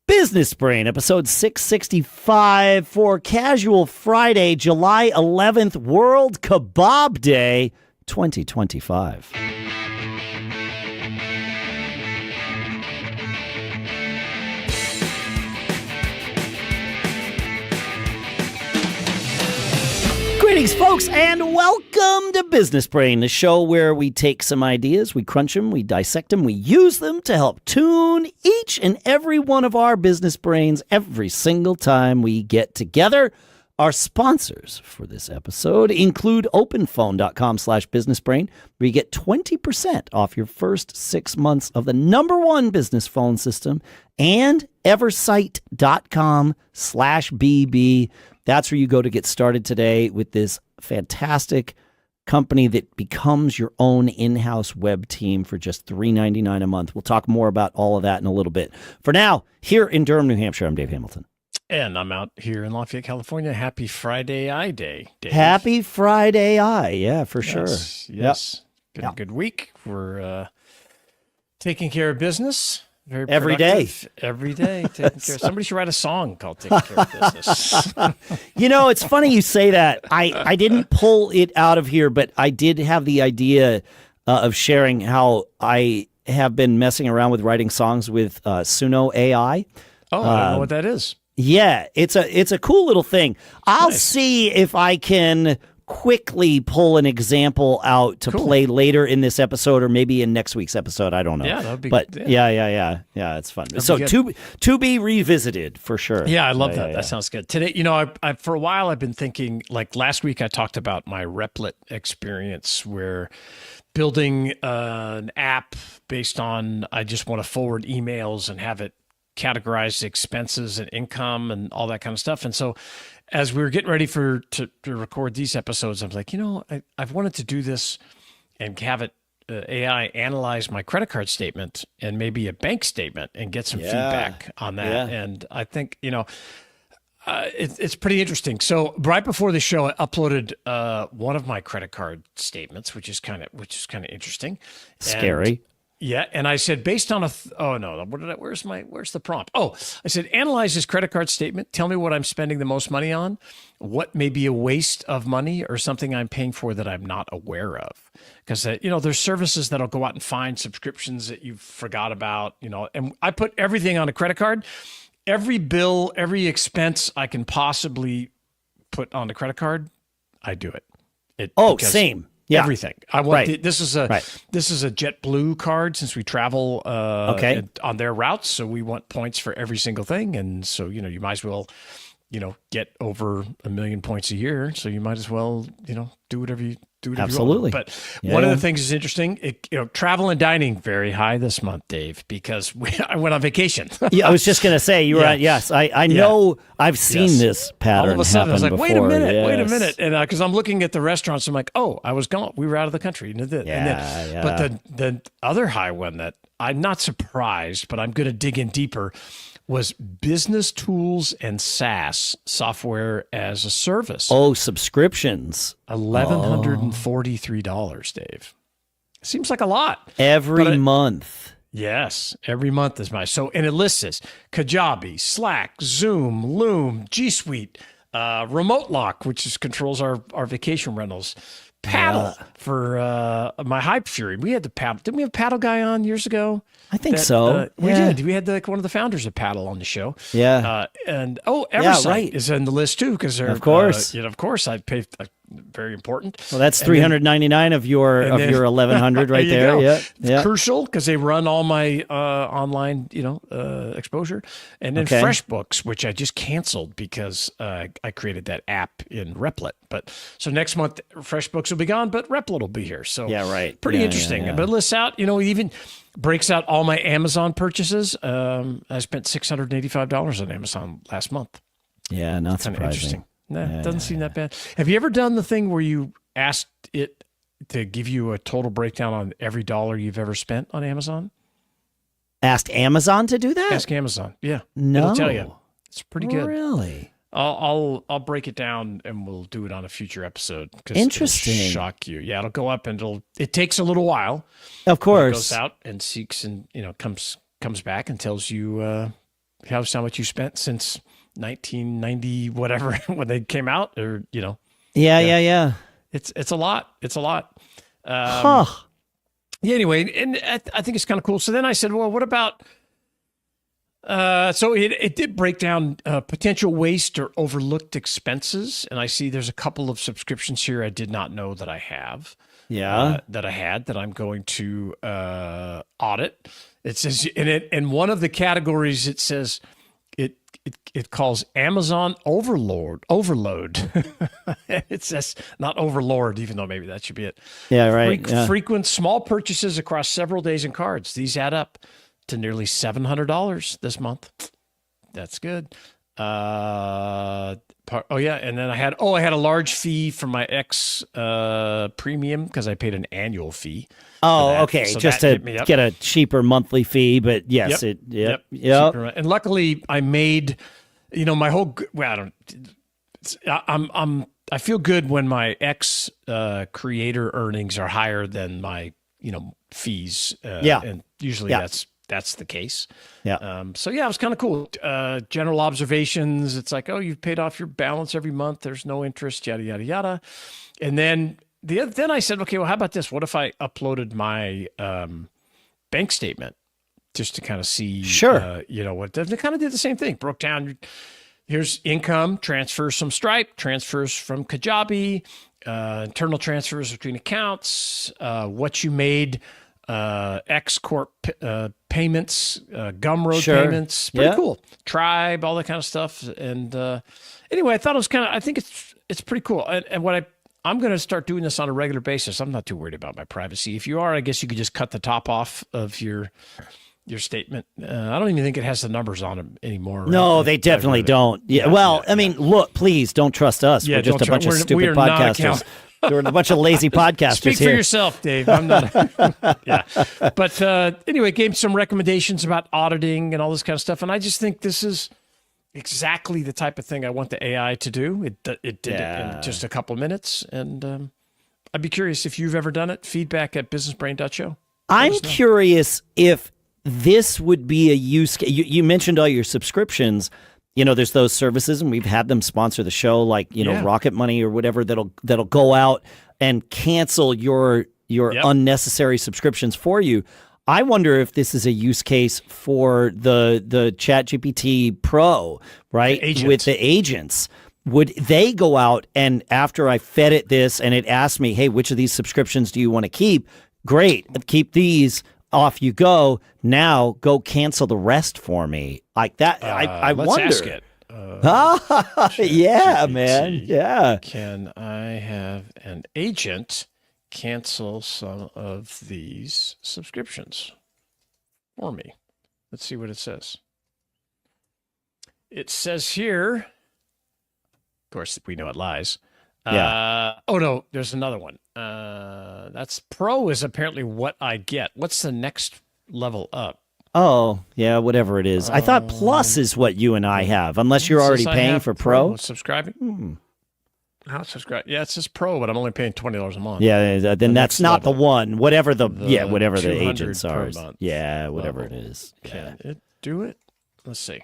Business Brain, episode 665 for Casual Friday, July 11th, World Kebab Day 2025. Greetings, folks, and welcome to Business Brain, the show where we take some ideas, we crunch them, we dissect them, we use them to help tune each and every one of our business brains every single time we get together. Our sponsors for this episode include openphone.com/businessbrain, where you get 20% off your first 6 months of the #1 business phone system, and eversight.com/BB. That's where you go to get started today with this fantastic company that becomes your own in-house web team for just $3.99 a month. We'll talk more about all of that in a little bit. For now, here in Durham, New Hampshire, I'm Dave Hamilton. And I'm out here in Lafayette, California. Happy Friday Eye Day, Dave. Happy Friday Eye. Yeah, for sure. Yes. Yep. Good week. We're taking care of business. Very every day. Every day. Taking care. Somebody should write a song called Taking Care of Business. You know, it's funny you say that. I didn't pull it out of here, but I did have the idea of sharing how I have been messing around with writing songs with Suno AI. Oh, I don't know what that is. Yeah, it's a cool little thing. I'll see if I can quickly pull an example out to play later in this episode or maybe in next week's episode. I don't know. Yeah, that would be good. But yeah, it's fun. So to be revisited for sure. Yeah, I love that. That sounds good. Today, you know, I for a while I've been thinking, like last week I talked about my Replit experience where building an app based on I just want to forward emails and have it categorize expenses and income and all that kind of stuff. And so as we were getting ready to record these episodes, I was like, you know, I've wanted to do this and have it AI analyze my credit card statement and maybe a bank statement and get some feedback on that. Yeah. And I think, you know, it's pretty interesting. So right before the show, I uploaded one of my credit card statements, which is kind of interesting. Scary. And I said, based on where's the prompt? Oh, I said, analyze this credit card statement. Tell me what I'm spending the most money on, what may be a waste of money or something I'm paying for that I'm not aware of. Because, there's services that'll go out and find subscriptions that you forgot about, and I put everything on a credit card. Every bill, every expense I can possibly put on the credit card, I do it. Same. Yeah. Everything. I want this is a JetBlue card since we travel on their routes, so we want points for every single thing, and so you might as well get over 1 million points a year, so you might as well do whatever you do. Absolutely. But one of the things is interesting. Travel and dining very high this month, Dave, because I went on vacation. Yeah, I was just gonna say you were. Yes, I know. I've seen this pattern. All of a sudden, I was like, before. wait a minute, and because I'm looking at the restaurants, I'm like, oh, I was gone. We were out of the country. But the other high one that I'm not surprised, but I'm going to dig in deeper, was business tools and SaaS, software as a service. Oh, subscriptions. $1,143, Dave. Seems like a lot. Every month. Yes, every month is and it lists this: Kajabi, Slack, Zoom, Loom, G Suite, Remote Lock, which controls our vacation rentals, Paddle for my Hype Fury. We had the Paddle. Didn't we have Paddle guy on years ago? I think so. We did. We had one of the founders of Paddle on the show. Yeah. And Eversight is in the list too, because they're of course. Of course, I paid. Very important. Well, that's $399 of your 1,100 right there. Yeah, it's crucial because they run all my online, exposure. And then FreshBooks, which I just canceled because I created that app in Replit. But so next month FreshBooks will be gone, but Replit will be here. So pretty interesting. But it lists out, even breaks out all my Amazon purchases. I spent $685 on Amazon last month. Yeah, not surprising. Interesting. No, it doesn't seem that bad. Have you ever done the thing where you asked it to give you a total breakdown on every dollar you've ever spent on Amazon? Asked Amazon to do that? Ask Amazon. Yeah. No. It'll tell you. It's pretty good. Really? I'll break it down and we'll do it on a future episode. Interesting. It'll shock you. Yeah, it'll go up and it takes a little while. Of course. It goes out and seeks and comes back and tells you how much you spent since 1990, whatever, when they came out, or Yeah. it's a lot. It's a lot. Huh. Yeah. Anyway, and I think it's kind of cool. So then I said, well, what about? So it did break down potential waste or overlooked expenses, and I see there's a couple of subscriptions here I did not know that I have. Yeah. That I'm going to audit. It says in one of the categories it says it calls Amazon overload. It says not overlord, even though maybe that should be it. Yeah, right. Frequent small purchases across several days and cards. These add up to nearly $700 this month. That's good. And then I had a large fee for my X premium because I paid an annual fee. Oh, okay. So just to get a cheaper monthly fee, but yes, yep. And luckily, I made, my whole. Well, I feel good when my X creator earnings are higher than my fees. And usually that's the case. Yeah. So it was kind of cool. General observations. It's like, oh, you've paid off your balance every month. There's no interest, yada, yada, yada. And then then I said, okay, well, how about this? What if I uploaded my bank statement just to kind of see, Sure. What they kind of did the same thing. Broke down, here's income, transfers from Stripe, transfers from Kajabi, internal transfers between accounts, what you made, X Corp payments, Gumroad payments, pretty cool. Tribe, all that kind of stuff. And anyway, I thought it was I think it's pretty cool. And what I'm going to start doing this on a regular basis. I'm not too worried about my privacy. If you are, I guess you could just cut the top off of your statement. I don't even think it has the numbers on them anymore. Right? No, they definitely don't. Yeah. Well, I mean, look, please don't trust us. We're just a bunch of stupid podcasters. We're a bunch of lazy podcasters. Speak for yourself, Dave. I'm not. Yeah. But anyway, gave some recommendations about auditing and all this kind of stuff. And I just think this is exactly the type of thing I want the AI to do. It did it in just a couple of minutes. And I'd be curious if you've ever done it. Feedback@businessbrain.show. I'm curious if this would be a use case. You mentioned all your subscriptions. There's those services, and we've had them sponsor the show, like Rocket Money or whatever. That'll go out and cancel your unnecessary subscriptions for you. I wonder if this is a use case for the ChatGPT Pro, right? With the agents. Would they go out and after I fed it this and it asked me, hey, which of these subscriptions do you want to keep? Great, keep these. Off you go. Now go cancel the rest for me. Like that. I let's wonder. Ask it. Yeah, man. Yeah. Can I have an agent cancel some of these subscriptions for me? Let's see what it says. It says here, of course, we know it lies. Oh no, there's another one. That's Pro is apparently what I get. What's the next level up? Oh, yeah, whatever it is. I thought Plus is what you and I have, unless you're already paying for Pro. Subscribing? How subscribe? Yeah, it says Pro, but I'm only paying $20 a month. Yeah, then that's not level. The one. Whatever whatever the agents are. Yeah, whatever level. It is. Can it do it? Let's see.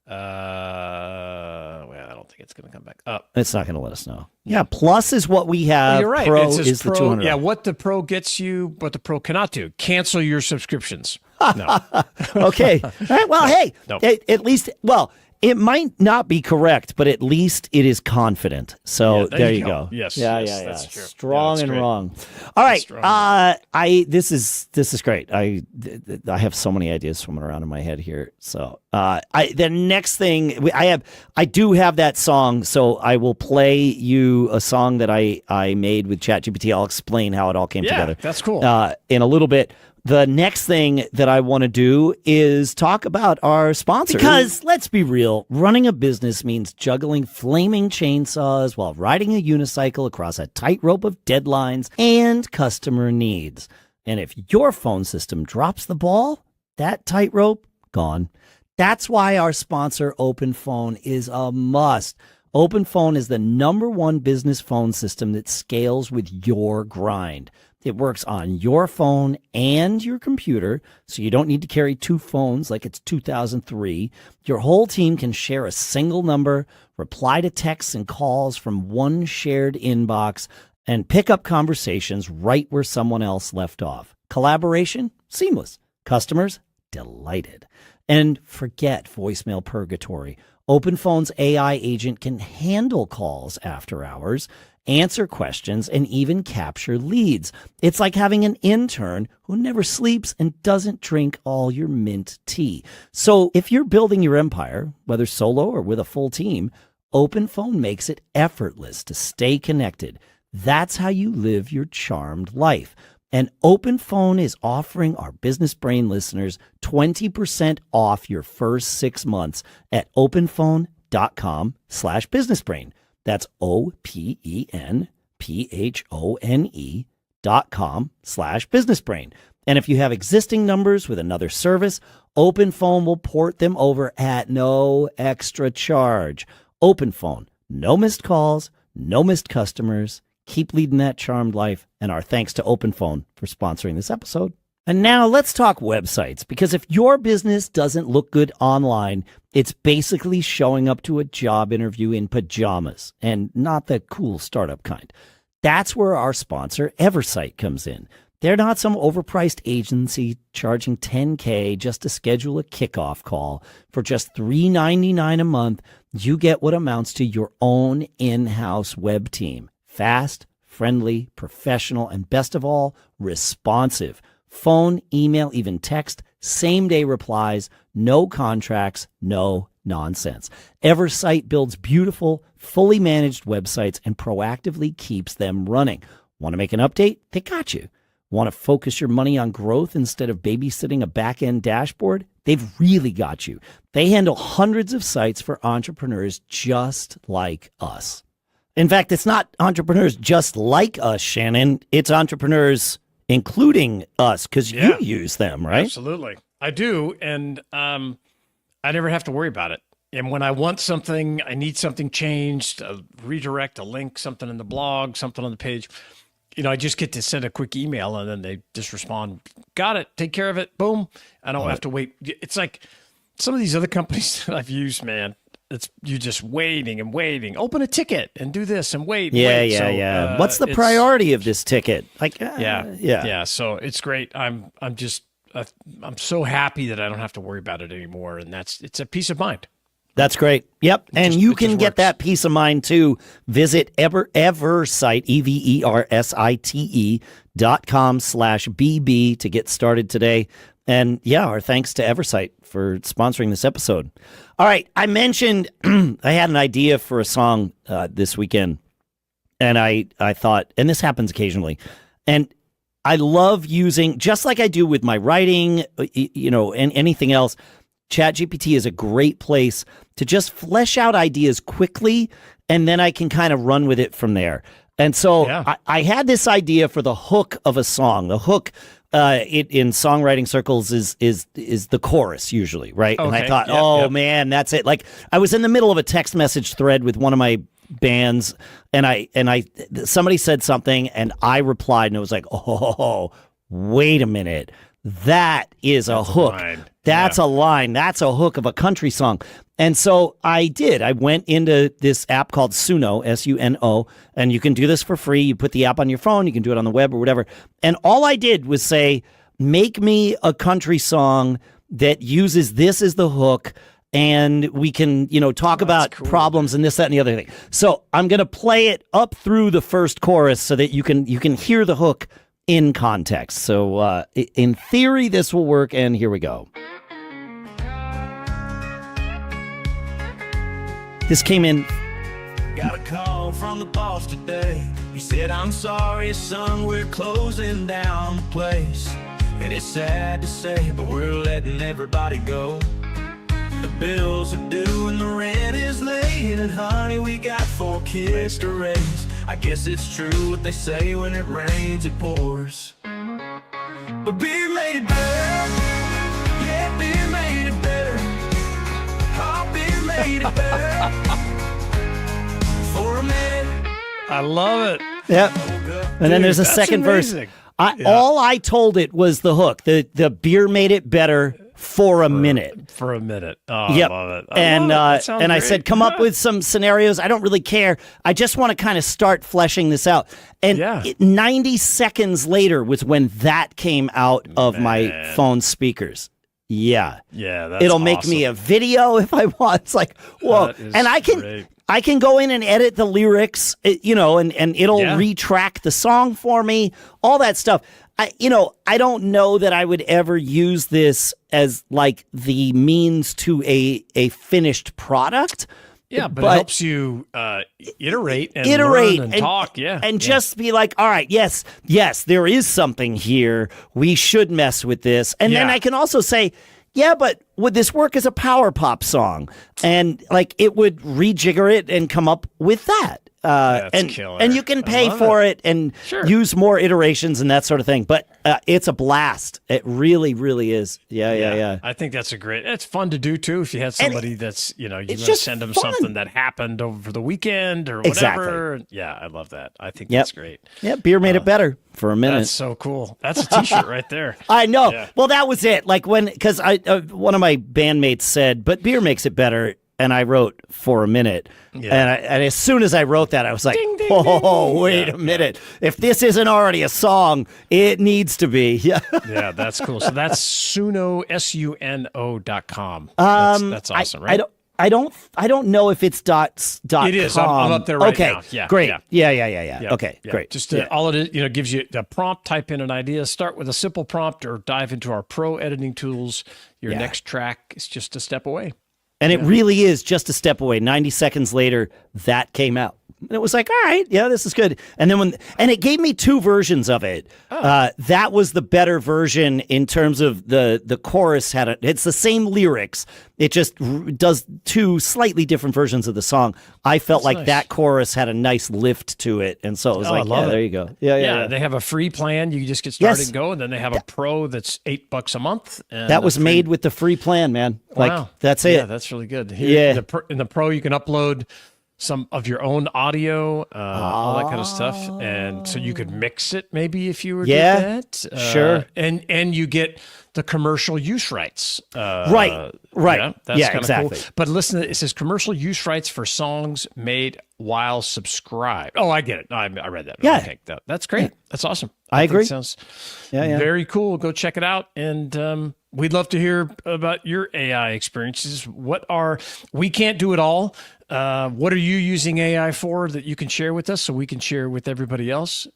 I don't think it's going to come back up. It's not going to let us know. Yeah, Plus is what we have. You're right. Pro is the $200. Yeah, what the Pro gets you, what the Pro cannot do. Cancel your subscriptions. No. Okay. All right. Well, at least, it might not be correct, but at least it is confident. So there you go. Yes. Yeah. That's true. Strong and wrong. All right. This is great. I have so many ideas swimming around in my head here. So the next thing I do have that song. So I will play you a song that I made with ChatGPT. I'll explain how it all came together. That's cool. In a little bit. The next thing that I want to do is talk about our sponsor. Because let's be real, running a business means juggling flaming chainsaws while riding a unicycle across a tightrope of deadlines and customer needs. And if your phone system drops the ball, that tightrope, gone. That's why our sponsor, OpenPhone, is a must. OpenPhone is the #1 business phone system that scales with your grind. It works on your phone and your computer, so you don't need to carry 2 phones like it's 2003. Your whole team can share a single number, reply to texts and calls from one shared inbox, and pick up conversations right where someone else left off. Collaboration? Seamless. Customers? Delighted. And forget voicemail purgatory. OpenPhone's AI agent can handle calls after hours, answer questions, and even capture leads. It's like having an intern who never sleeps and doesn't drink all your mint tea. So if you're building your empire, whether solo or with a full team, OpenPhone makes it effortless to stay connected. That's how you live your charmed life. And OpenPhone is offering our Business Brain listeners 20% off your first 6 months at openphone.com/businessbrain. That's OpenPhone.com/businessbrain. And if you have existing numbers with another service, OpenPhone will port them over at no extra charge. OpenPhone, no missed calls, no missed customers. Keep leading that charmed life, and our thanks to OpenPhone for sponsoring this episode. And now let's talk websites, because if your business doesn't look good online, it's basically showing up to a job interview in pajamas, and not the cool startup kind. That's where our sponsor, Eversight, comes in. They're not some overpriced agency charging $10K just to schedule a kickoff call. For just $3.99 a month, you get what amounts to your own in-house web team. Fast, friendly, professional, and best of all, responsive. Phone, email, even text, same-day replies, no contracts, no nonsense. Eversight builds beautiful, fully managed websites and proactively keeps them running. Want to make an update? They got you. Want to focus your money on growth instead of babysitting a back-end dashboard? They've really got you. They handle hundreds of sites for entrepreneurs just like us. In fact, it's not entrepreneurs just like us, Shannon. It's entrepreneurs including us, because you use them, right? Absolutely. I do, and I never have to worry about it. And when I want something, I need something changed, a redirect, a link, something in the blog, something on the page, I just get to send a quick email, and then they just respond, got it, take care of it, boom. I don't have to wait. It's like some of these other companies that I've used, man. You're just waiting and waiting. Open a ticket and do this and wait. Yeah. What's the priority of this ticket? Yeah. So it's great. I'm so happy that I don't have to worry about it anymore, and it's a peace of mind. That's great. Yep. And you can get that peace of mind too. Visit Eversite, EVERSITE.com/BB to get started today. And our thanks to Eversite for sponsoring this episode. All right, I mentioned I had an idea for a song this weekend, and I thought, and this happens occasionally, and I love using, just like I do with my writing, and anything else, ChatGPT is a great place to just flesh out ideas quickly, and then I can kind of run with it from there. And so I had this idea for the hook of a song. The hook in songwriting circles is the chorus usually, right? Okay. And I thought, man, that's it. Like I was in the middle of a text message thread with one of my bands, and somebody said something, and I replied, and it was like, oh, wait a minute. That's a hook. That's a line. That's a hook of a country song. And so I did. I went into this app called Suno, Suno, and you can do this for free. You put the app on your phone. You can do it on the web or whatever. And all I did was say, make me a country song that uses this as the hook, and we can, talk about problems and this, that, and the other thing. So I'm going to play it up through the first chorus so that you can hear the hook in context. So in theory, this will work, and here we go. This came in. Got a call from the boss today. He said, I'm sorry, son, we're closing down the place. And it's sad to say, but we're letting everybody go. The bills are due and the rent is late. And honey, we got 4 kids to raise. I guess it's true what they say, when it rains, it pours. But beer made it better. Yeah, beer made it better. Oh, beer made it better. I love it. Yep. And then there's a that's second amazing. verse. All I told it was the hook. The beer made it better for a minute. For a minute. Oh, Yep. I love it. And That sounds I great. said, come up with some scenarios. I don't really care. I just want to kind of start fleshing this out. And 90 seconds later was when that came out of my phone speakers. Yeah. Yeah, that's It'll make me a video if I want. It's like, whoa. That is And great. I can go in and edit the lyrics, and it'll retrack the song for me, all that stuff. I don't know that I would ever use this as like the means to a finished product. Yeah, but it helps you iterate and learn and talk. Yeah. And just be like, all right, yes, there is something here. We should mess with this. And then I can also say, yeah, but would this work as a power pop song? And like it would rejigger it and come up with that. Killer. And you can pay for it and use more iterations and that sort of thing. But it's a blast. It really, really is. Yeah. I think that's it's fun to do too. If you had somebody that's, you want to just send them fun. something that happened over the weekend or whatever. Exactly. Yeah, I love that. I think that's great. Yeah, beer made it better for a minute. That's so cool. That's a t-shirt right there. I know. Yeah. Well, that was it. Like because one of my bandmates said, but beer makes it better. And I wrote for a minute. Yeah. And as soon as I wrote that, I was like, wait a minute. If this isn't already a song, it needs to be. Yeah. Yeah, that's cool. So that's Suno, SUNO.com. That's awesome, right? I don't know if it's dot It is. I'm up there right now. Yeah. Great. Yeah. Okay, great. Just all it is, gives you the prompt, type in an idea, start with a simple prompt or dive into our pro editing tools. Your next track is just a step away. And it really is just a step away. 90 seconds later, that came out. And it was like, all right, yeah, this is good. And then it gave me two versions of it. That was the better version in terms of the chorus it's the same lyrics. It just does two slightly different versions of the song. I felt like that chorus had a nice lift to it. And so it was there you go. Yeah. They have a free plan. You just get started and go. And then they have a pro that's $8 a month. And that was made with the free plan, man. Like, that's it. Yeah, that's really good. Here, in the pro, you can upload some of your own audio, all that kind of stuff, and so you could mix it maybe if you were doing that. Sure. And you get the commercial use rights. Right. Yeah, that's kind of exactly. cool. But listen, it says commercial use rights for songs made while subscribed. Oh, I get it. No, I read that. Yeah. Okay, that's great. That's awesome. I agree. Think it sounds very cool. Go check it out. And we'd love to hear about your AI experiences. We can't do it all. What are you using AI for that you can share with us so we can share with everybody else?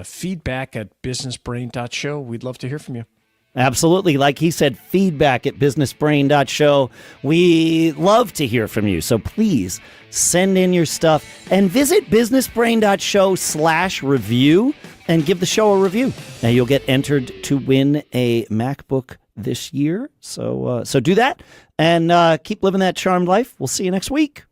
Feedback at businessbrain.show. We'd love to hear from you. Absolutely. Like he said, feedback at businessbrain.show. We love to hear from you. So please send in your stuff and visit businessbrain.show/review and give the show a review. Now you'll get entered to win a MacBook this year. So do that and keep living that charmed life. We'll see you next week.